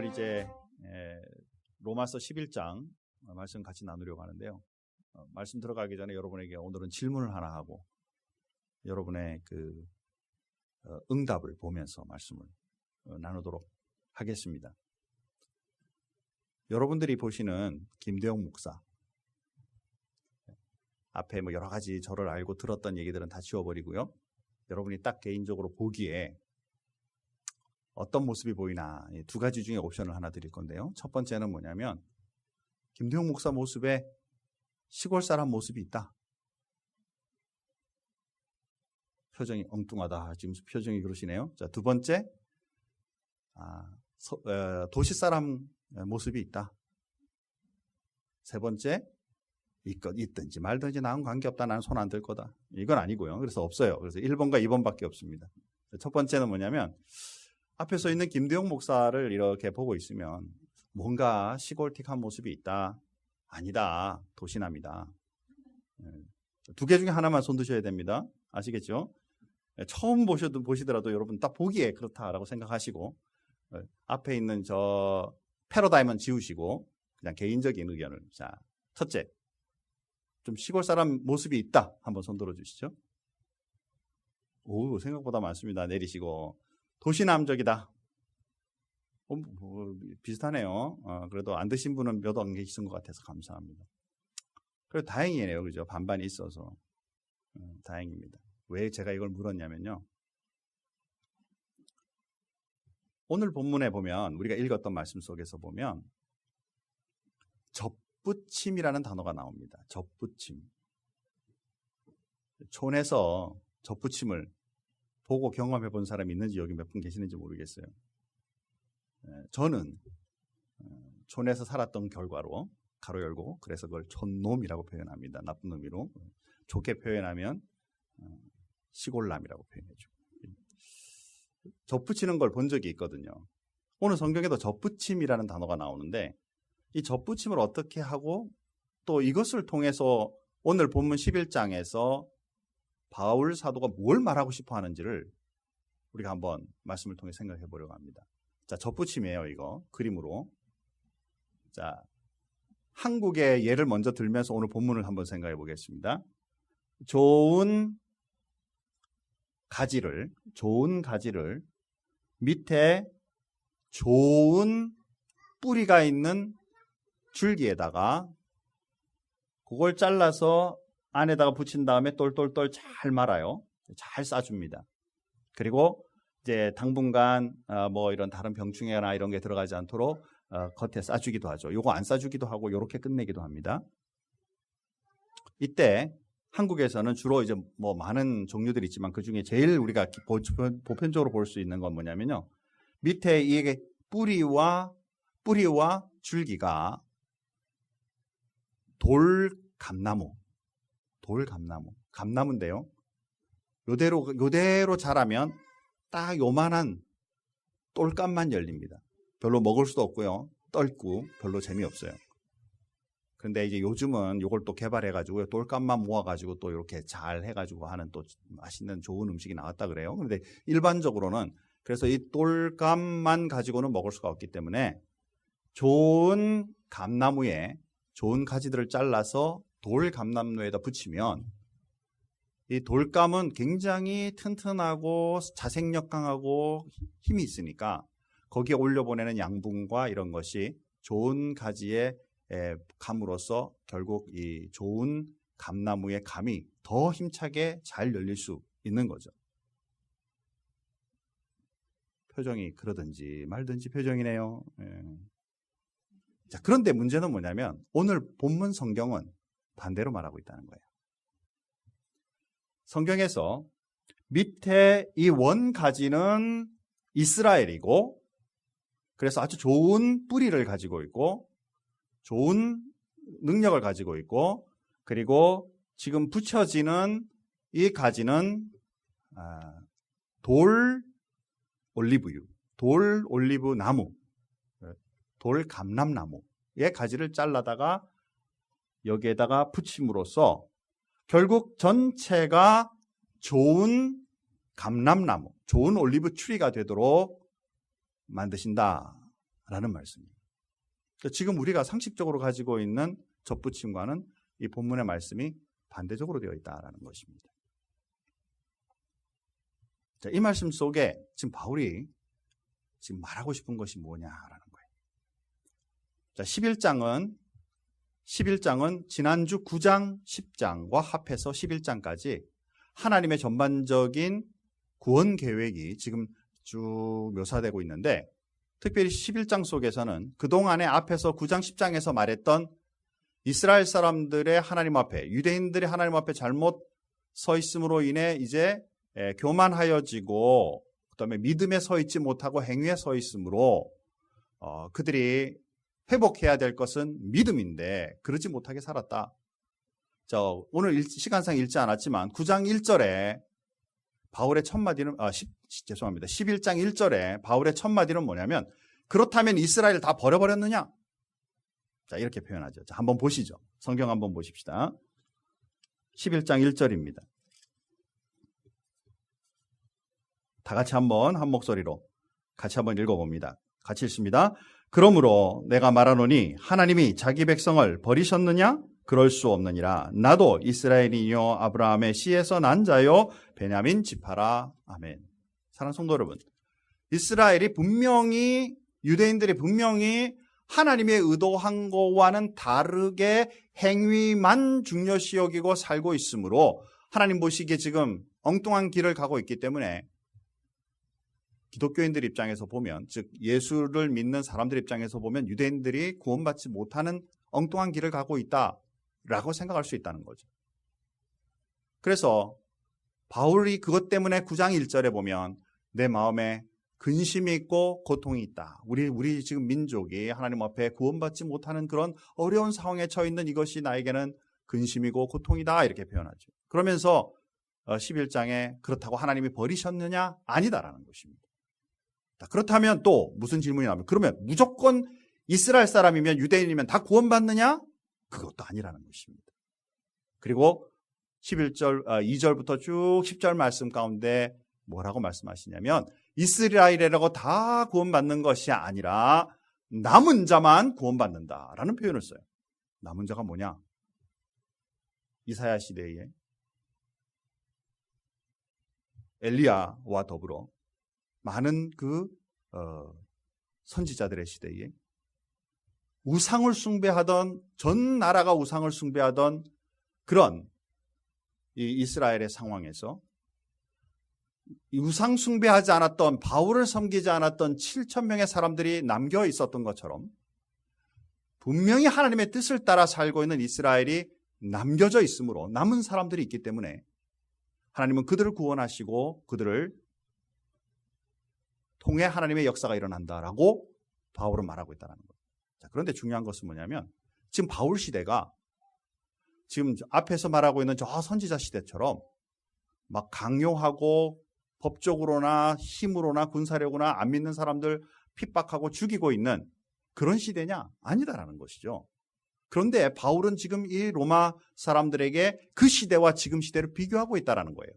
오늘 이제 로마서 11장 말씀 같이 나누려고 하는데요. 말씀 들어가기 전에 여러분에게 오늘은 질문을 하나 하고 여러분의 그 응답을 보면서 말씀을 나누도록 하겠습니다. 여러분들이 보시는 김대영 목사, 앞에 뭐 여러 가지 저를 알고 들었던 얘기들은 다 지워버리고요. 여러분이 딱 개인적으로 보기에 어떤 모습이 보이나 두 가지 중에 옵션을 하나 드릴 건데요. 첫 번째는 뭐냐면 김대영 목사 모습에 시골 사람 모습이 있다. 표정이 엉뚱하다. 지금 표정이 그러시네요. 자, 두 번째, 도시 사람 모습이 있다. 세 번째, 있든지 말든지 나는 관계없다. 나는 손 안 들 거다. 이건 아니고요. 그래서 없어요. 그래서 1번과 2번밖에 없습니다. 첫 번째는 뭐냐면 앞에 서 있는 김대용 목사를 이렇게 보고 있으면 뭔가 시골틱한 모습이 있다. 아니다. 도시남이다. 두 개 중에 하나만 손 드셔야 됩니다. 아시겠죠? 처음 보시더라도 여러분 딱 보기에 그렇다라고 생각하시고 앞에 있는 저 패러다임은 지우시고 그냥 개인적인 의견을. 자, 첫째, 좀 시골 사람 모습이 있다. 한번 손 들어주시죠. 오, 생각보다 많습니다. 내리시고. 도시남적이다. 비슷하네요. 그래도 안 드신 분은 몇 안 계신 것 같아서 감사합니다. 그래도 다행이네요. 그죠? 반반이 있어서. 다행입니다. 왜 제가 이걸 물었냐면요. 오늘 본문에 보면 우리가 읽었던 말씀 속에서 보면 접붙임이라는 단어가 나옵니다. 접붙임. 촌에서 접붙임을 보고 경험해 본 사람이 있는지 여기 몇 분 계시는지 모르겠어요. 저는 촌에서 살았던 결과로 가로 열고 그래서 그걸 촌놈이라고 표현합니다. 나쁜 놈이로. 좋게 표현하면 시골남이라고 표현해줘. 접붙이는 걸 본 적이 있거든요. 오늘 성경에도 접붙임이라는 단어가 나오는데 이 접붙임을 어떻게 하고 또 이것을 통해서 오늘 본문 11장에서 바울 사도가 뭘 말하고 싶어 하는지를 우리가 한번 말씀을 통해 생각해 보려고 합니다. 자, 접붙임이에요, 이거. 그림으로. 자, 한국의 예를 먼저 들면서 오늘 본문을 한번 생각해 보겠습니다. 좋은 가지를 밑에 좋은 뿌리가 있는 줄기에다가 그걸 잘라서 안에다가 붙인 다음에 똘똘똘 잘 말아요. 잘 싸줍니다. 그리고 이제 당분간 뭐 이런 다른 병충해나 이런 게 들어가지 않도록 겉에 싸주기도 하죠. 요거 안 싸주기도 하고 요렇게 끝내기도 합니다. 이때 한국에서는 주로 이제 뭐 많은 종류들이 있지만 그 중에 제일 우리가 보편적으로 볼 수 있는 건 뭐냐면요. 밑에 이게 뿌리와 줄기가 감나무인데요. 요대로 자라면 딱 요만한 똘감만 열립니다. 별로 먹을 수도 없고요. 떫고 별로 재미없어요. 근데 이제 요즘은 요걸 또 개발해가지고 똘감만 모아가지고 또 이렇게 잘 해가지고 하는 또 맛있는 좋은 음식이 나왔다 그래요. 근데 일반적으로는 그래서 이 똘감만 가지고는 먹을 수가 없기 때문에 좋은 감나무에 좋은 가지들을 잘라서 돌감나무에다 붙이면 이 돌감은 굉장히 튼튼하고 자생력 강하고 힘이 있으니까 거기에 올려보내는 양분과 이런 것이 좋은 가지에 감으로써 결국 이 좋은 감나무의 감이 더 힘차게 잘 열릴 수 있는 거죠. 표정이 그러든지 말든지 표정이네요. 자, 그런데 문제는 뭐냐면 오늘 본문 성경은 반대로 말하고 있다는 거예요. 성경에서 밑에 이 원가지는 이스라엘이고 그래서 아주 좋은 뿌리를 가지고 있고 좋은 능력을 가지고 있고 그리고 지금 붙여지는 이 가지는 돌 올리브 나무, 돌 감람나무의 가지를 잘라다가 여기에다가 붙임으로써 결국 전체가 좋은 감람나무, 좋은 올리브 추리가 되도록 만드신다 라는 말씀입니다. 지금 우리가 상식적으로 가지고 있는 접붙임과는 이 본문의 말씀이 반대적으로 되어 있다라는 것입니다. 자, 이 말씀 속에 지금 바울이 지금 말하고 싶은 것이 뭐냐라는 거예요. 자, 11장은 지난주 9장, 10장과 합해서 11장까지 하나님의 전반적인 구원 계획이 지금 쭉 묘사되고 있는데, 특별히 11장 속에서는 그동안에 앞에서 9장, 10장에서 말했던 이스라엘 사람들의 하나님 앞에, 유대인들이 하나님 앞에 잘못 서 있음으로 인해 이제 교만하여지고, 그 다음에 믿음에 서 있지 못하고 행위에 서 있으므로 그들이 회복해야 될 것은 믿음인데 그러지 못하게 살았다. 오늘 시간상 읽지 않았지만 9장 1절에 바울의 첫 마디는 11장 1절에 바울의 첫 마디는 뭐냐면, 그렇다면 이스라엘 다 버려버렸느냐? 자, 이렇게 표현하죠. 자, 한번 보시죠. 성경 한번 보십시다. 11장 1절입니다. 다 같이 한번 한 목소리로 같이 한번 읽어봅니다. 같이 읽습니다. 그러므로 내가 말하노니 하나님이 자기 백성을 버리셨느냐? 그럴 수 없느니라. 나도 이스라엘이요 아브라함의 씨에서 난 자요 베냐민 지파라. 아멘. 사랑하는 성도 여러분, 이스라엘이 분명히, 유대인들이 분명히 하나님의 의도한 것과는 다르게 행위만 중요시 여기고 살고 있으므로 하나님 보시기에 지금 엉뚱한 길을 가고 있기 때문에 기독교인들 입장에서 보면, 즉 예수를 믿는 사람들 입장에서 보면 유대인들이 구원받지 못하는 엉뚱한 길을 가고 있다라고 생각할 수 있다는 거죠. 그래서 바울이 그것 때문에 9장 1절에 보면 내 마음에 근심이 있고 고통이 있다. 우리 지금 민족이 하나님 앞에 구원받지 못하는 그런 어려운 상황에 처해 있는 이것이 나에게는 근심이고 고통이다, 이렇게 표현하죠. 그러면서 11장에 그렇다고 하나님이 버리셨느냐? 아니다라는 것입니다. 그렇다면 또 무슨 질문이 나오면, 그러면 무조건 이스라엘 사람이면, 유대인이면 다 구원받느냐? 그것도 아니라는 것입니다. 그리고 2절부터 쭉 10절 말씀 가운데 뭐라고 말씀하시냐면, 이스라엘이라고 다 구원받는 것이 아니라 남은 자만 구원받는다라는 표현을 써요. 남은 자가 뭐냐? 이사야 시대에 엘리야와 더불어 많은 선지자들의 시대에 우상을 숭배하던, 전 나라가 우상을 숭배하던 그런 이 이스라엘의 상황에서 우상 숭배하지 않았던, 바울을 섬기지 않았던 7,000명의 사람들이 남겨 있었던 것처럼 분명히 하나님의 뜻을 따라 살고 있는 이스라엘이 남겨져 있으므로 남은 사람들이 있기 때문에 하나님은 그들을 구원하시고 그들을 통해 하나님의 역사가 일어난다라고 바울은 말하고 있다는 거예요. 자, 그런데 중요한 것은 뭐냐면, 지금 바울 시대가 지금 앞에서 말하고 있는 저 선지자 시대처럼 막 강요하고 법적으로나 힘으로나 군사력으로나 안 믿는 사람들 핍박하고 죽이고 있는 그런 시대냐? 아니다라는 것이죠. 그런데 바울은 지금 이 로마 사람들에게 그 시대와 지금 시대를 비교하고 있다는 거예요.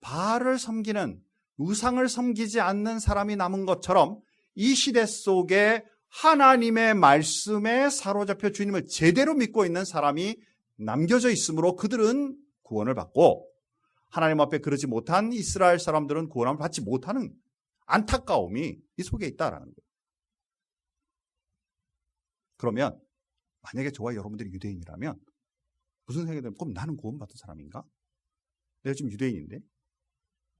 바알을 섬기는, 우상을 섬기지 않는 사람이 남은 것처럼 이 시대 속에 하나님의 말씀에 사로잡혀 주님을 제대로 믿고 있는 사람이 남겨져 있으므로 그들은 구원을 받고, 하나님 앞에 그러지 못한 이스라엘 사람들은 구원을 받지 못하는 안타까움이 이 속에 있다라는 거예요. 그러면 만약에 저와 여러분들이 유대인이라면 무슨 생각이 들면, 그럼 나는 구원받은 사람인가? 내가 지금 유대인인데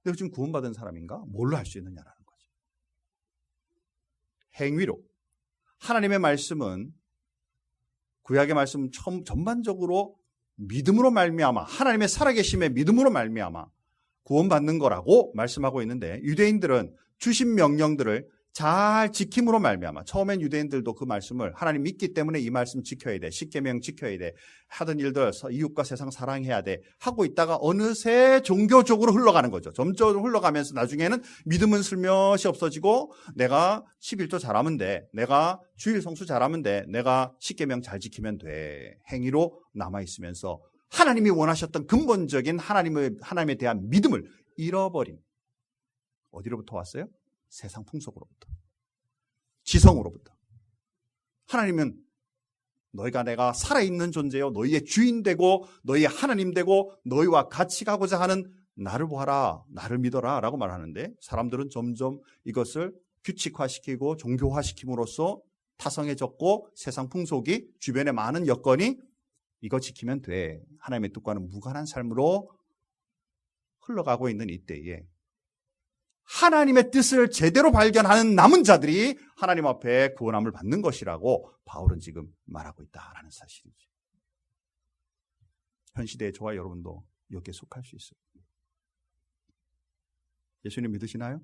내가 지금 구원받은 사람인가? 뭘로 할 수 있느냐라는 거죠. 행위로. 하나님의 말씀은, 구약의 말씀은 전반적으로 믿음으로 말미암아, 하나님의 살아계심의 믿음으로 말미암아 구원받는 거라고 말씀하고 있는데, 유대인들은 주신 명령들을 잘 지킴으로 말미암아, 처음엔 유대인들도 그 말씀을 하나님 믿기 때문에 이 말씀 지켜야 돼, 십계명 지켜야 돼, 하던 일들 이웃과 세상 사랑해야 돼 하고 있다가 어느새 종교적으로 흘러가는 거죠. 점점 흘러가면서 나중에는 믿음은 슬며시 없어지고, 내가 11조 잘하면 돼, 내가 주일 성수 잘하면 돼, 내가 십계명 잘 지키면 돼, 행위로 남아있으면서 하나님이 원하셨던 근본적인 하나님에 대한 믿음을 잃어버린, 어디로부터 왔어요? 세상 풍속으로부터, 지성으로부터. 하나님은 너희가 내가 살아있는 존재요, 너희의 주인 되고 너희의 하나님 되고 너희와 같이 가고자 하는 나를 보아라, 나를 믿어라 라고 말하는데, 사람들은 점점 이것을 규칙화시키고 종교화시킴으로써 타성해졌고, 세상 풍속이, 주변의 많은 여건이 이거 지키면 돼, 하나님의 뜻과는 무관한 삶으로 흘러가고 있는 이때에 하나님의 뜻을 제대로 발견하는 남은 자들이 하나님 앞에 구원함을 받는 것이라고 바울은 지금 말하고 있다라는 사실이죠. 현 시대의 저와 여러분도 여기에 속할 수 있어요. 예수님 믿으시나요?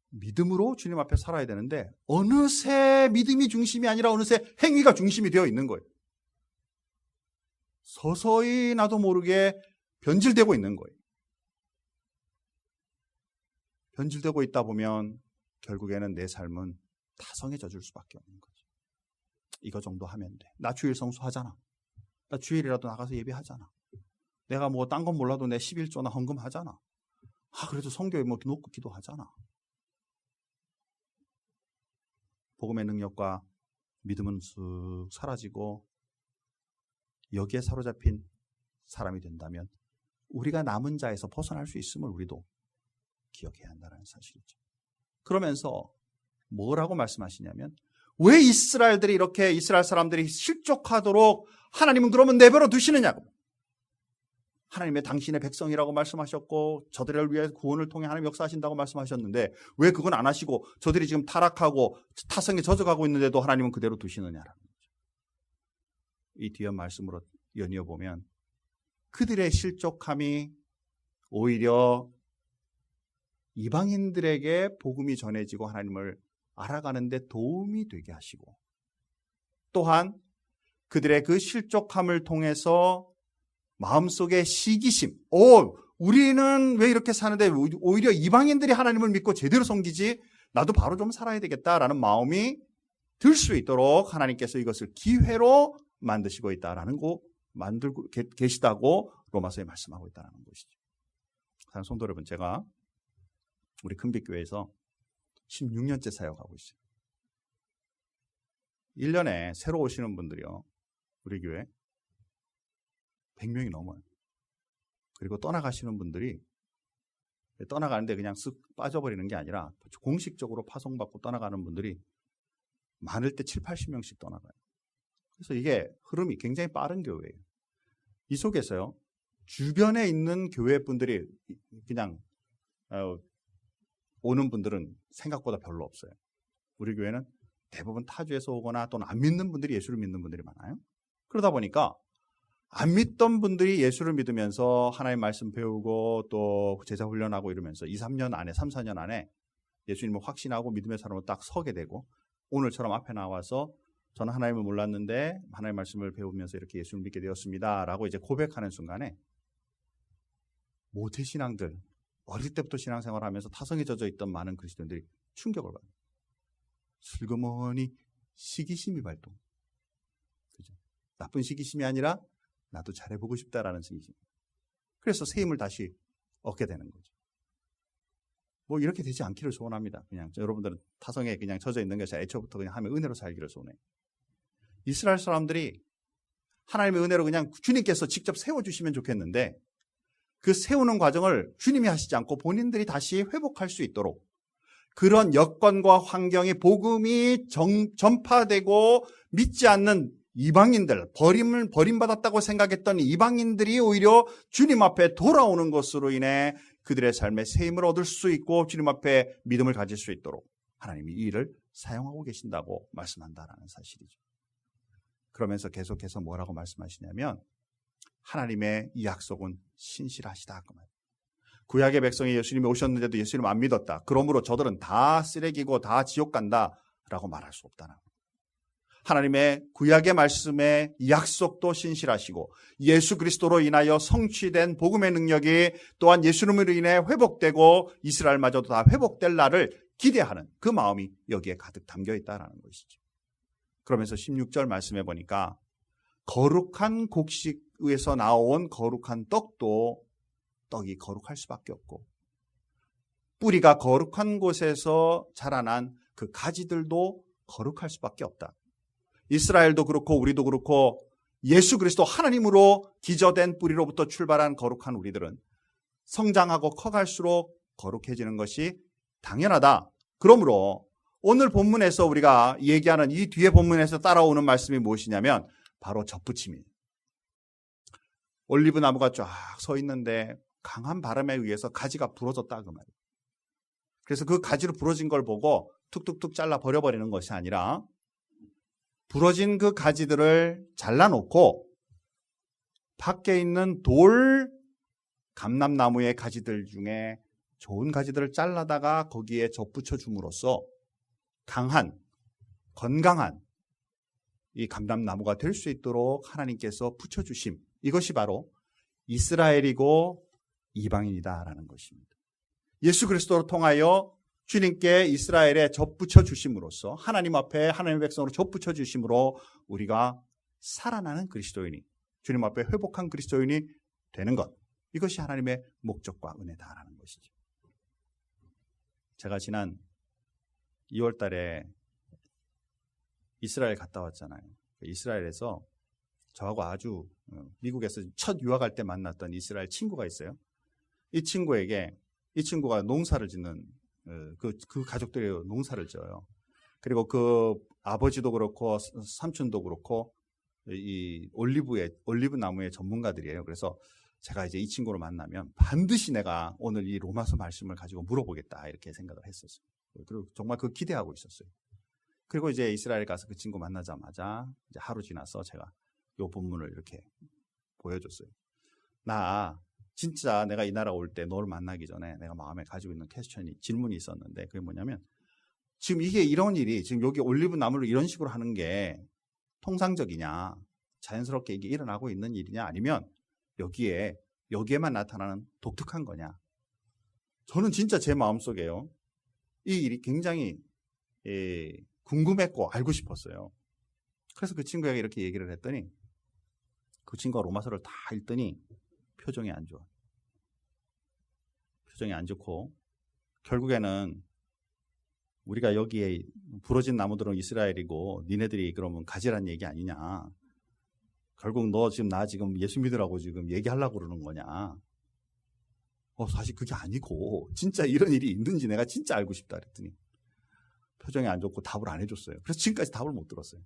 믿음으로 주님 앞에 살아야 되는데, 어느새 믿음이 중심이 아니라 어느새 행위가 중심이 되어 있는 거예요. 서서히 나도 모르게 변질되고 있는 거예요. 변질되고 있다 보면 결국에는 내 삶은 타성해져 줄 수밖에 없는 거죠. 이거 정도 하면 돼. 나 주일 성수하잖아. 나 주일이라도 나가서 예배하잖아. 내가 뭐 딴 건 몰라도 내 11조나 헌금하잖아. 그래도 성교에 뭐 놓고 기도하잖아. 복음의 능력과 믿음은 쓱 사라지고 여기에 사로잡힌 사람이 된다면 우리가 남은 자에서 벗어날 수 있음을 우리도 기억해야 한다는 사실이죠. 그러면서 뭐라고 말씀하시냐면, 왜 이스라엘 사람들이 실족하도록 하나님은 그러면 내버려 두시느냐고. 하나님의 당신의 백성이라고 말씀하셨고 저들을 위해 구원을 통해 하나님 역사하신다고 말씀하셨는데, 왜 그건 안 하시고 저들이 지금 타락하고 타성에 젖어가고 있는데도 하나님은 그대로 두시느냐라는 거죠. 이 뒤에 말씀으로 연이어 보면 그들의 실족함이 오히려 이방인들에게 복음이 전해지고 하나님을 알아가는 데 도움이 되게 하시고, 또한 그들의 그 실족함을 통해서 마음속에 시기심, 우리는 왜 이렇게 사는데 오히려 이방인들이 하나님을 믿고 제대로 섬기지, 나도 바로 좀 살아야 되겠다라는 마음이 들 수 있도록 하나님께서 이것을 기회로 만드시고 있다라는 거, 만들고 계시다고 로마서에 말씀하고 있다는 것이죠. 사랑하는 성도 여러분, 제가 우리 큰빛교회에서 16년째 사역하고 있어요. 1년에 새로 오시는 분들이요, 우리 교회 100명이 넘어요. 그리고 떠나가시는 분들이, 떠나가는데 그냥 쓱 빠져버리는 게 아니라 공식적으로 파송받고 떠나가는 분들이 많을 때 7, 80명씩 떠나가요. 그래서 이게 흐름이 굉장히 빠른 교회예요. 이 속에서요, 주변에 있는 교회 분들이 그냥 오는 분들은 생각보다 별로 없어요. 우리 교회는 대부분 타주에서 오거나 또는 안 믿는 분들이 예수를 믿는 분들이 많아요. 그러다 보니까 안 믿던 분들이 예수를 믿으면서 하나님 말씀 배우고 또 제자 훈련하고 이러면서 2, 3년 안에, 3, 4년 안에 예수님을 확신하고 믿음의 사람으로 딱 서게 되고, 오늘처럼 앞에 나와서 저는 하나님을 몰랐는데 하나님의 말씀을 배우면서 이렇게 예수를 믿게 되었습니다 라고 이제 고백하는 순간에 모태신앙들, 어릴 때부터 신앙생활을 하면서 타성에 젖어 있던 많은 그리스도인들이 충격을 받아요. 슬그머니 시기심이 발동. 그죠? 나쁜 시기심이 아니라 나도 잘해보고 싶다라는 시기심. 그래서 새 힘을 다시 얻게 되는 거죠. 뭐 이렇게 되지 않기를 소원합니다. 그냥 여러분들은 타성에 그냥 젖어 있는 것이 애초부터 그냥 하면 은혜로 살기를 소원해요. 이스라엘 사람들이 하나님의 은혜로 그냥 주님께서 직접 세워주시면 좋겠는데, 그 세우는 과정을 주님이 하시지 않고 본인들이 다시 회복할 수 있도록 그런 여건과 환경이, 복음이 전파되고 믿지 않는 이방인들, 버림받았다고 생각했던 이방인들이 오히려 주님 앞에 돌아오는 것으로 인해 그들의 삶에 새 힘을 얻을 수 있고 주님 앞에 믿음을 가질 수 있도록 하나님이 이 일을 사용하고 계신다고 말씀한다라는 사실이죠. 그러면서 계속해서 뭐라고 말씀하시냐면, 하나님의 이 약속은 신실하시다. 구약의 백성이 예수님이 오셨는데도 예수님 안 믿었다. 그러므로 저들은 다 쓰레기고 다 지옥 간다라고 말할 수 없다는 거예요. 하나님의 구약의 말씀의 약속도 신실하시고 예수 그리스도로 인하여 성취된 복음의 능력이 또한 예수님으로 인해 회복되고 이스라엘마저도 다 회복될 날을 기대하는 그 마음이 여기에 가득 담겨 있다는 것이죠. 그러면서 16절 말씀해 보니까 거룩한 곡식에서 나온 거룩한 떡도 떡이 거룩할 수밖에 없고, 뿌리가 거룩한 곳에서 자라난 그 가지들도 거룩할 수밖에 없다. 이스라엘도 그렇고 우리도 그렇고 예수 그리스도 하나님으로 기저된 뿌리로부터 출발한 거룩한 우리들은 성장하고 커갈수록 거룩해지는 것이 당연하다. 그러므로 오늘 본문에서 우리가 얘기하는 이 뒤에 본문에서 따라오는 말씀이 무엇이냐면 바로 접붙임이에요. 올리브 나무가 쫙 서 있는데 강한 바람에 의해서 가지가 부러졌다 그 말이에요. 그래서 그 가지로 부러진 걸 보고 툭툭툭 잘라 버려버리는 것이 아니라 부러진 그 가지들을 잘라놓고 밖에 있는 돌 감람나무의 가지들 중에 좋은 가지들을 잘라다가 거기에 접붙여 줌으로써 강한, 건강한 이 감람나무가 될 수 있도록 하나님께서 붙여주심. 이것이 바로 이스라엘이고 이방인이다라는 것입니다. 예수 그리스도를 통하여 주님께 이스라엘에 접붙여 주심으로써 하나님 앞에 하나님의 백성으로 접붙여 주심으로 우리가 살아나는 그리스도인이, 주님 앞에 회복한 그리스도인이 되는 것, 이것이 하나님의 목적과 은혜다라는 것이죠. 제가 지난 2월 달에 이스라엘 갔다 왔잖아요. 이스라엘에서 저하고 아주 미국에서 첫 유학할 때 만났던 이스라엘 친구가 있어요. 이 친구가 농사를 짓는 그 가족들이 농사를 지어요. 그리고 그 아버지도 그렇고 삼촌도 그렇고 이 올리브 나무의 전문가들이에요. 그래서 제가 이제 이 친구를 만나면 반드시 내가 오늘 이 로마서 말씀을 가지고 물어보겠다 이렇게 생각을 했었어요. 그리고 정말 그 기대하고 있었어요. 그리고 이제 이스라엘 가서 그 친구 만나자마자 이제 하루 지나서 제가 이 본문을 이렇게 보여줬어요. 나 진짜 내가 이 나라 올 때 너를 만나기 전에 내가 마음에 가지고 있는 질문이 있었는데 그게 뭐냐면 지금 이게 이런 일이 지금 여기 올리브 나무를 이런 식으로 하는 게 통상적이냐, 자연스럽게 이게 일어나고 있는 일이냐, 아니면 여기에만 나타나는 독특한 거냐. 저는 진짜 제 마음속에요, 이 일이 굉장히 궁금했고 알고 싶었어요. 그래서 그 친구에게 이렇게 얘기를 했더니 그 친구가 로마서를 다 읽더니 표정이 안 좋아. 표정이 안 좋고 결국에는 우리가 여기에 부러진 나무들은 이스라엘이고 니네들이 그러면 가지란 얘기 아니냐. 결국 너 지금 나 지금 예수 믿으라고 지금 얘기하려고 그러는 거냐. 사실 그게 아니고 진짜 이런 일이 있는지 내가 진짜 알고 싶다 그랬더니 표정이 안 좋고 답을 안 해줬어요. 그래서 지금까지 답을 못 들었어요.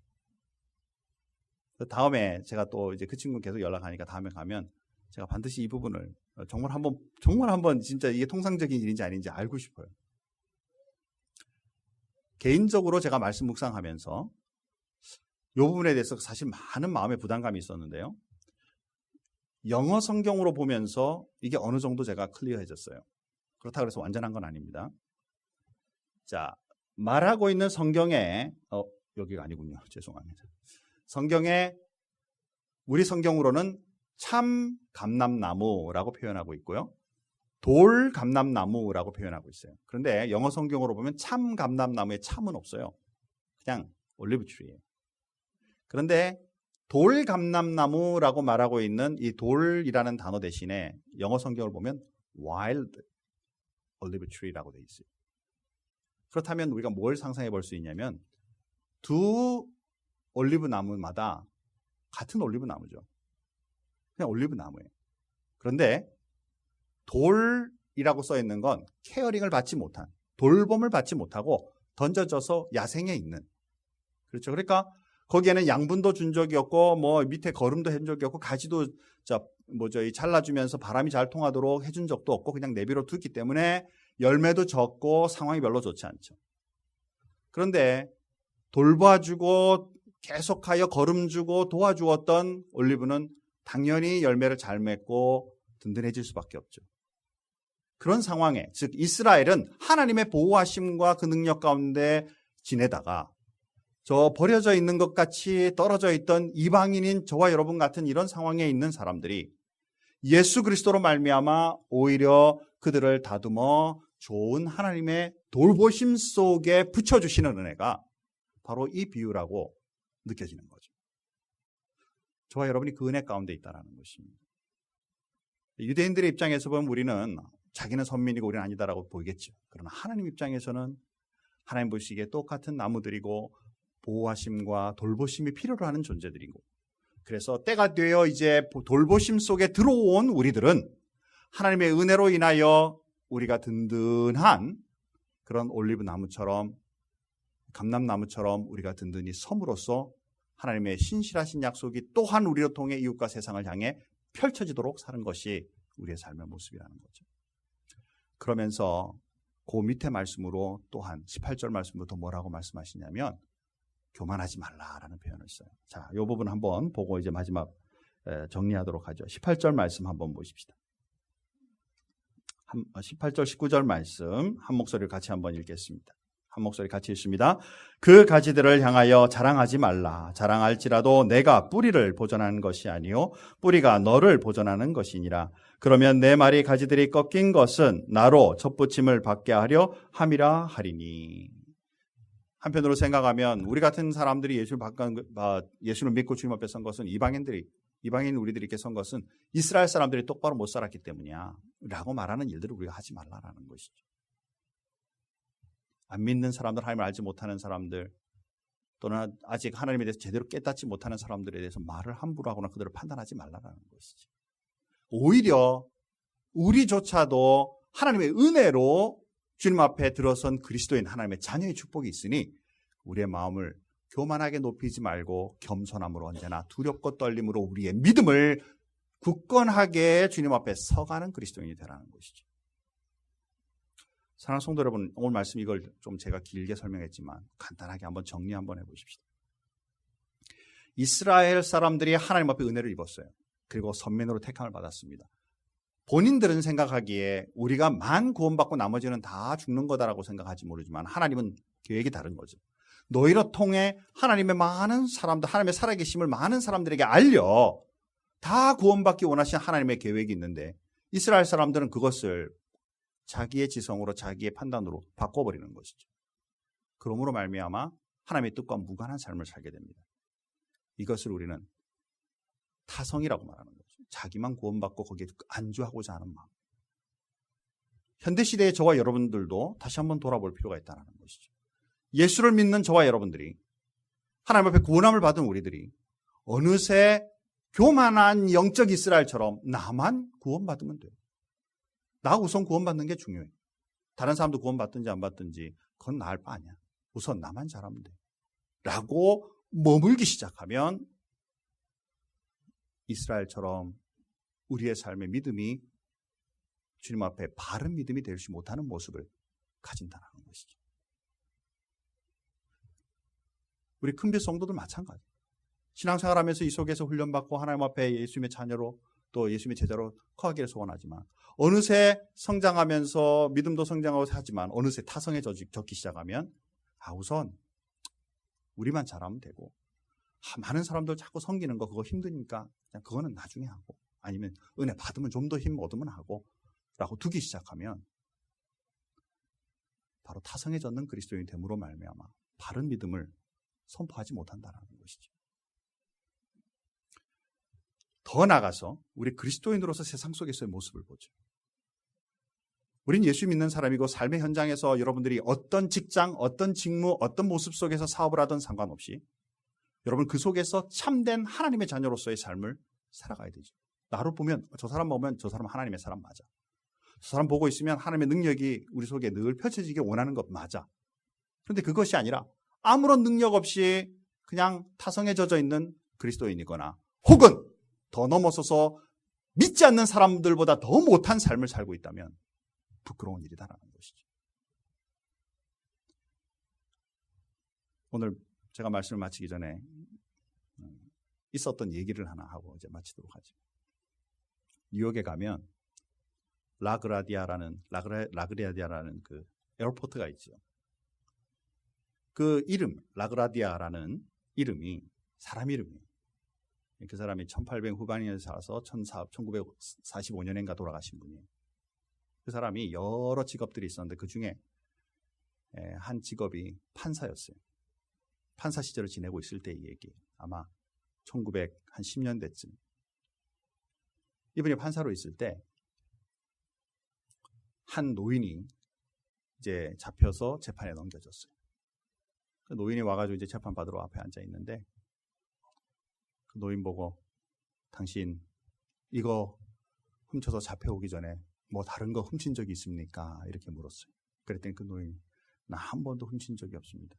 다음에 제가 또 이제 그 친구 계속 연락하니까 다음에 가면 제가 반드시 이 부분을 정말 한번 진짜 이게 통상적인 일인지 아닌지 알고 싶어요. 개인적으로 제가 말씀 묵상하면서 이 부분에 대해서 사실 많은 마음의 부담감이 있었는데요. 영어 성경으로 보면서 이게 어느 정도 제가 클리어해졌어요. 그렇다고 해서 완전한 건 아닙니다. 자, 말하고 있는 성경에 여기가 아니군요. 죄송합니다. 성경에 우리 성경으로는 참 감람나무라고 표현하고 있고요. 돌 감람나무라고 표현하고 있어요. 그런데 영어 성경으로 보면 참 감람나무에 참은 없어요. 그냥 올리브 트리예요. 그런데 돌 감람나무라고 말하고 있는 이 돌이라는 단어 대신에 영어 성경을 보면 wild olive tree라고 되어 있어요. 그렇다면 우리가 뭘 상상해 볼 수 있냐면 두 올리브 나무마다 같은 올리브 나무죠. 그냥 올리브 나무예요. 그런데 돌이라고 써 있는 건 케어링을 받지 못한, 돌봄을 받지 못하고 던져져서 야생에 있는, 그렇죠. 그러니까 거기에는 양분도 준 적이 없고 뭐 밑에 거름도 해준 적이 없고 가지도 잘라주면서 바람이 잘 통하도록 해준 적도 없고 그냥 내비로 두기 때문에 열매도 적고 상황이 별로 좋지 않죠. 그런데 돌봐주고 계속하여 거름 주고 도와주었던 올리브는 당연히 열매를 잘 맺고 든든해질 수밖에 없죠. 그런 상황에, 즉 이스라엘은 하나님의 보호하심과 그 능력 가운데 지내다가 저 버려져 있는 것 같이 떨어져 있던 이방인인 저와 여러분 같은 이런 상황에 있는 사람들이 예수 그리스도로 말미암아 오히려 그들을 다듬어 좋은 하나님의 돌보심 속에 붙여주시는 은혜가 바로 이 비유라고 느껴지는 거죠. 저와 여러분이 그 은혜 가운데 있다는 것입니다. 유대인들의 입장에서 보면 우리는 자기는 선민이고 우리는 아니다라고 보이겠죠. 그러나 하나님 입장에서는 하나님 보시기에 똑같은 나무들이고 보호하심과 돌보심이 필요로 하는 존재들이고, 그래서 때가 되어 이제 돌보심 속에 들어온 우리들은 하나님의 은혜로 인하여 우리가 든든한 그런 올리브 나무처럼, 감람나무처럼 우리가 든든히 섬으로써 하나님의 신실하신 약속이 또한 우리를 통해 이웃과 세상을 향해 펼쳐지도록 사는 것이 우리의 삶의 모습이라는 거죠. 그러면서 그 밑에 말씀으로 또한 18절 말씀부터 뭐라고 말씀하시냐면 교만하지 말라라는 표현을 써요. 자, 이 부분 한번 보고 이제 마지막 정리하도록 하죠. 18절 말씀 한번 보십시다. 18절 19절 말씀 한 목소리를 같이 한번 읽겠습니다. 한 목소리 같이 읽습니다. 그 가지들을 향하여 자랑하지 말라. 자랑할지라도 내가 뿌리를 보존하는 것이 아니요 뿌리가 너를 보존하는 것이니라. 그러면 내 말이 가지들이 꺾인 것은 나로 접붙임을 받게 하려 함이라 하리니. 한편으로 생각하면 우리 같은 사람들이 예수를 믿고 주님 앞에 선 것은 이방인 우리들이 이렇게 선 것은 이스라엘 사람들이 똑바로 못 살았기 때문이야 라고 말하는 일들을 우리가 하지 말라라는 것이죠. 안 믿는 사람들, 하나님을 알지 못하는 사람들, 또는 아직 하나님에 대해서 제대로 깨닫지 못하는 사람들에 대해서 말을 함부로 하거나 그들을 판단하지 말라라는 것이죠. 오히려 우리조차도 하나님의 은혜로 주님 앞에 들어선 그리스도인 하나님의 자녀의 축복이 있으니 우리의 마음을 교만하게 높이지 말고 겸손함으로 언제나 두렵고 떨림으로 우리의 믿음을 굳건하게 주님 앞에 서가는 그리스도인이 되라는 것이죠. 사랑하는 성도 여러분, 오늘 말씀 이걸 좀 제가 길게 설명했지만 간단하게 한번 정리 한번 해보십시다. 이스라엘 사람들이 하나님 앞에 은혜를 입었어요. 그리고 선민으로 택함을 받았습니다. 본인들은 생각하기에 우리가 만 구원받고 나머지는 다 죽는 거다라고 생각할지 모르지만 하나님은 계획이 다른 거죠. 너희를 통해 하나님의 많은 사람들, 하나님의 살아계심을 많은 사람들에게 알려 다 구원받기 원하시는 하나님의 계획이 있는데 이스라엘 사람들은 그것을 자기의 지성으로 자기의 판단으로 바꿔버리는 것이죠. 그러므로 말미암아 하나님의 뜻과 무관한 삶을 살게 됩니다. 이것을 우리는 타성이라고 말하는 거죠. 자기만 구원받고 거기에 안주하고자 하는 마음. 현대시대의 저와 여러분들도 다시 한번 돌아볼 필요가 있다는 것이죠. 예수를 믿는 저와 여러분들이, 하나님 앞에 구원함을 받은 우리들이 어느새 교만한 영적 이스라엘처럼 나만 구원받으면 돼요. 나 우선 구원받는 게 중요해. 다른 사람도 구원받든지 안 받든지 그건 나을 바 아니야. 우선 나만 잘하면 돼. 라고 머물기 시작하면 이스라엘처럼 우리의 삶의 믿음이 주님 앞에 바른 믿음이 되지 못하는 모습을 가진다는 것이죠. 우리 큰빛 성도들 마찬가지. 신앙생활하면서 이 속에서 훈련받고 하나님 앞에 예수님의 자녀로 또 예수님의 제자로 커가기를 소원하지만 어느새 성장하면서 믿음도 성장하고 하지만 어느새 타성에 젖기 시작하면 우선 우리만 잘하면 되고 많은 사람들 자꾸 섬기는 거 그거 힘드니까 그냥 그거는 나중에 하고 아니면 은혜 받으면 좀 더 힘 얻으면 하고 라고 두기 시작하면 바로 타성에 젖는 그리스도인이 됨으로 말미암아 바른 믿음을 선포하지 못한다는 것이죠. 더 나아가서 우리 그리스도인으로서 세상 속에서의 모습을 보죠. 우린 예수 믿는 사람이고 삶의 현장에서 여러분들이 어떤 직장, 어떤 직무, 어떤 모습 속에서 사업을 하든 상관없이 여러분 그 속에서 참된 하나님의 자녀로서의 삶을 살아가야 되죠. 나로 보면 저 사람 보면 저 사람 하나님의 사람 맞아. 저 사람 보고 있으면 하나님의 능력이 우리 속에 늘 펼쳐지길 원하는 것 맞아. 그런데 그것이 아니라 아무런 능력 없이 그냥 타성에 젖어 있는 그리스도인이거나 혹은 더 넘어서서 믿지 않는 사람들보다 더 못한 삶을 살고 있다면 부끄러운 일이다라는 것이죠. 오늘 제가 말씀을 마치기 전에 있었던 얘기를 하나 하고 이제 마치도록 하죠. 뉴욕에 가면 라그라디아라는 그 에어포트가 있죠. 그 이름, 라그라디아라는 이름이 사람 이름이에요. 그 사람이 1800 후반에 살아서 1945년인가 돌아가신 분이에요. 그 사람이 여러 직업들이 있었는데 그 중에 한 직업이 판사였어요. 판사 시절을 지내고 있을 때의 얘기. 아마 1910년대쯤. 이분이 판사로 있을 때 한 노인이 이제 잡혀서 재판에 넘겨졌어요. 그 노인이 와가지고 이제 재판 받으러 앞에 앉아 있는데 그 노인 보고 당신 이거 훔쳐서 잡혀오기 전에 뭐 다른 거 훔친 적이 있습니까? 이렇게 물었어요. 그랬더니 그 노인이 나 한 번도 훔친 적이 없습니다.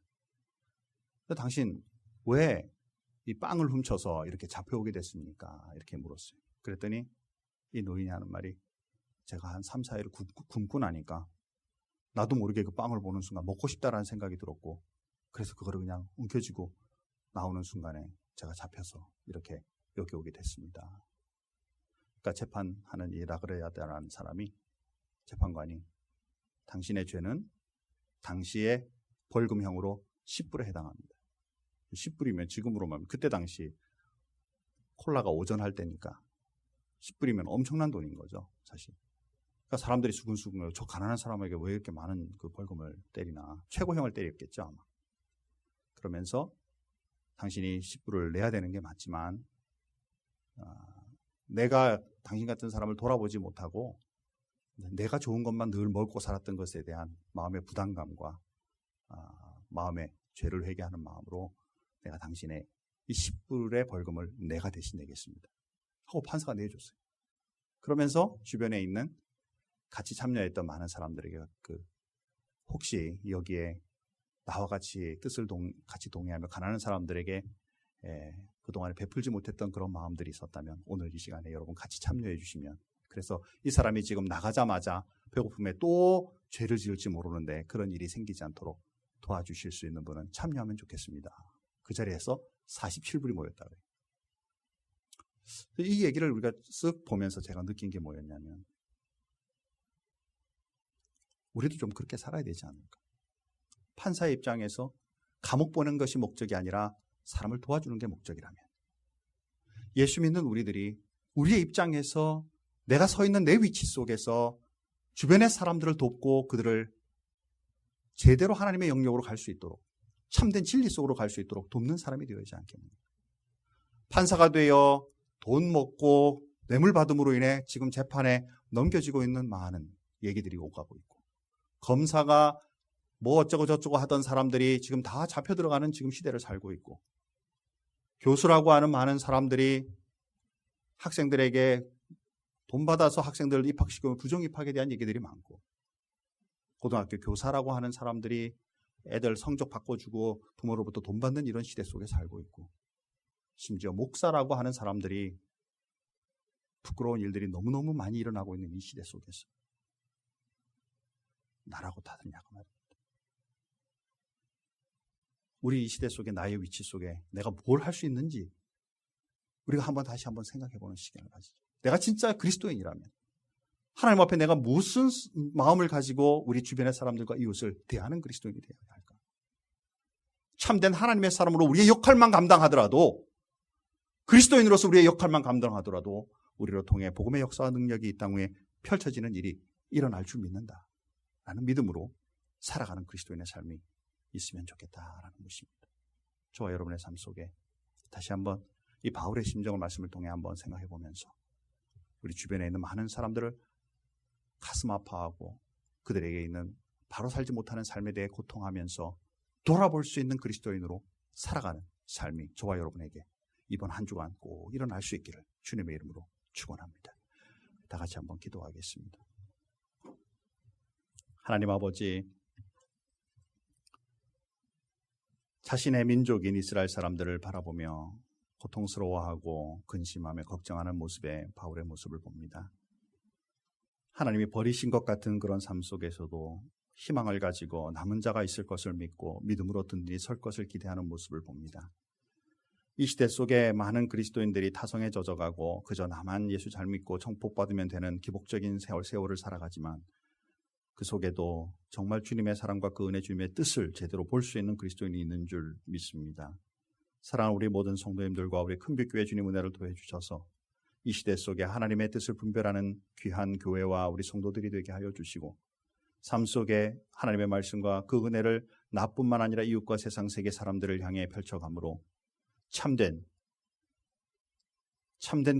근데 당신 왜 이 빵을 훔쳐서 이렇게 잡혀오게 됐습니까? 이렇게 물었어요. 그랬더니 이 노인이 하는 말이 제가 한 3, 4일을 굶고 나니까 나도 모르게 그 빵을 보는 순간 먹고 싶다라는 생각이 들었고 그래서 그거를 그냥 움켜쥐고 나오는 순간에 제가 잡혀서 이렇게 여기 오게 됐습니다. 그러니까 재판하는 이 라그레야다라는 사람이 재판관이 당신의 죄는 당시의 벌금형으로 10불에 해당합니다. 10불이면 지금으로 말하면 그때 당시 콜라가 오전할 때니까 10불이면 엄청난 돈인 거죠, 사실. 그러니까 사람들이 수근수근 저 가난한 사람에게 왜 이렇게 많은 그 벌금을 때리나. 최고형을 때렸겠죠, 아마. 그러면서 당신이 10불을 내야 되는 게 맞지만 내가 당신 같은 사람을 돌아보지 못하고 내가 좋은 것만 늘 먹고 살았던 것에 대한 마음의 부담감과 마음의 죄를 회개하는 마음으로 내가 당신의 이 10불의 벌금을 내가 대신 내겠습니다. 하고 판사가 내줬어요. 그러면서 주변에 있는 같이 참여했던 많은 사람들에게 혹시 여기에 나와 같이 뜻을 같이 동의하며 가난한 사람들에게 그동안에 베풀지 못했던 그런 마음들이 있었다면 오늘 이 시간에 여러분 같이 참여해 주시면 그래서 이 사람이 지금 나가자마자 배고픔에 또 죄를 지을지 모르는데 그런 일이 생기지 않도록 도와주실 수 있는 분은 참여하면 좋겠습니다. 그 자리에서 47불이 모였다 그래요. 이 얘기를 우리가 쓱 보면서 제가 느낀 게 뭐였냐면 우리도 좀 그렇게 살아야 되지 않을까. 판사의 입장에서 감옥 보는 것이 목적이 아니라 사람을 도와주는 게 목적이라면 예수 믿는 우리들이 우리의 입장에서 내가 서 있는 내 위치 속에서 주변의 사람들을 돕고 그들을 제대로 하나님의 영역으로 갈 수 있도록 참된 진리 속으로 갈 수 있도록 돕는 사람이 되어야지 않겠는가. 판사가 되어 돈 먹고 뇌물 받음으로 인해 지금 재판에 넘겨지고 있는 많은 얘기들이 오가고 있고 검사가 뭐 어쩌고 저쩌고 하던 사람들이 지금 다 잡혀 들어가는 지금 시대를 살고 있고 교수라고 하는 많은 사람들이 학생들에게 돈 받아서 학생들을 입학시키고 부정 입학에 대한 얘기들이 많고 고등학교 교사라고 하는 사람들이 애들 성적 바꿔주고 부모로부터 돈 받는 이런 시대 속에 살고 있고 심지어 목사라고 하는 사람들이 부끄러운 일들이 너무너무 많이 일어나고 있는 이 시대 속에서 나라고 다르냐고 말입니다. 우리 이 시대 속에 나의 위치 속에 내가 뭘 할 수 있는지 우리가 다시 한번 생각해보는 시간을 가지죠. 내가 진짜 그리스도인이라면 하나님 앞에 내가 무슨 마음을 가지고 우리 주변의 사람들과 이웃을 대하는 그리스도인이 되어야 할까? 참된 하나님의 사람으로 우리의 역할만 감당하더라도 그리스도인으로서 우리의 역할만 감당하더라도 우리로 통해 복음의 역사와 능력이 이 땅 위에 펼쳐지는 일이 일어날 줄 믿는다 라는 믿음으로 살아가는 그리스도인의 삶이 있으면 좋겠다라는 것입니다. 저와 여러분의 삶 속에 다시 한번 이 바울의 심정을 말씀을 통해 한번 생각해 보면서 우리 주변에 있는 많은 사람들을 가슴 아파하고 그들에게 있는 바로 살지 못하는 삶에 대해 고통하면서 돌아볼 수 있는 그리스도인으로 살아가는 삶이 저와 여러분에게 이번 한 주간 꼭 일어날 수 있기를 주님의 이름으로 축원합니다. 다 같이 한번 기도하겠습니다. 하나님 아버지, 자신의 민족인 이스라엘 사람들을 바라보며 고통스러워하고 근심하며 걱정하는 모습에 바울의 모습을 봅니다. 하나님이 버리신 것 같은 그런 삶 속에서도 희망을 가지고 남은 자가 있을 것을 믿고 믿음으로 든든히 설 것을 기대하는 모습을 봅니다. 이 시대 속에 많은 그리스도인들이 타성에 젖어가고 그저 나만 예수 잘 믿고 정복받으면 되는 기복적인 세월을 살아가지만 그 속에도 정말 주님의 사랑과 그 은혜 주님의 뜻을 제대로 볼 수 있는 그리스도인이 있는 줄 믿습니다. 사랑하는 우리 모든 성도님들과 우리 큰빛교회 주님 은혜를 더해 주셔서 이 시대 속에 하나님의 뜻을 분별하는 귀한 교회와 우리 성도들이 되게 하여 주시고 삶 속에 하나님의 말씀과 그 은혜를 나뿐만 아니라 이웃과 세상 세계 사람들을 향해 펼쳐가므로 참된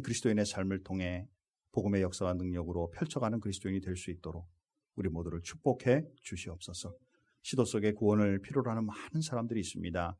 그리스도인의 삶을 통해 복음의 역사와 능력으로 펼쳐가는 그리스도인이 될 수 있도록 우리 모두를 축복해 주시옵소서. 시도 속에 구원을 필요로 하는 많은 사람들이 있습니다.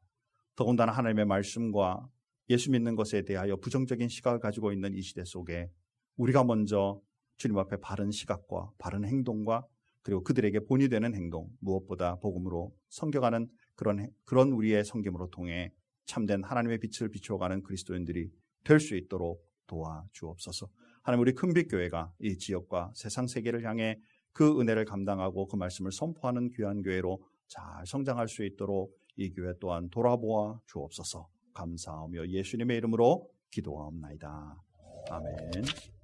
더군다나 하나님의 말씀과 예수 믿는 것에 대하여 부정적인 시각을 가지고 있는 이 시대 속에 우리가 먼저 주님 앞에 바른 시각과 바른 행동과 그리고 그들에게 본이 되는 행동, 무엇보다 복음으로 섬겨가는 그런 우리의 섬김으로 통해 참된 하나님의 빛을 비추어가는 그리스도인들이 될 수 있도록 도와주옵소서. 하나님, 우리 큰빛교회가 이 지역과 세상 세계를 향해 그 은혜를 감당하고 그 말씀을 선포하는 귀한 교회로 잘 성장할 수 있도록 이 교회 또한 돌아보아 주옵소서. 감사하며 예수님의 이름으로 기도하옵나이다. 아멘.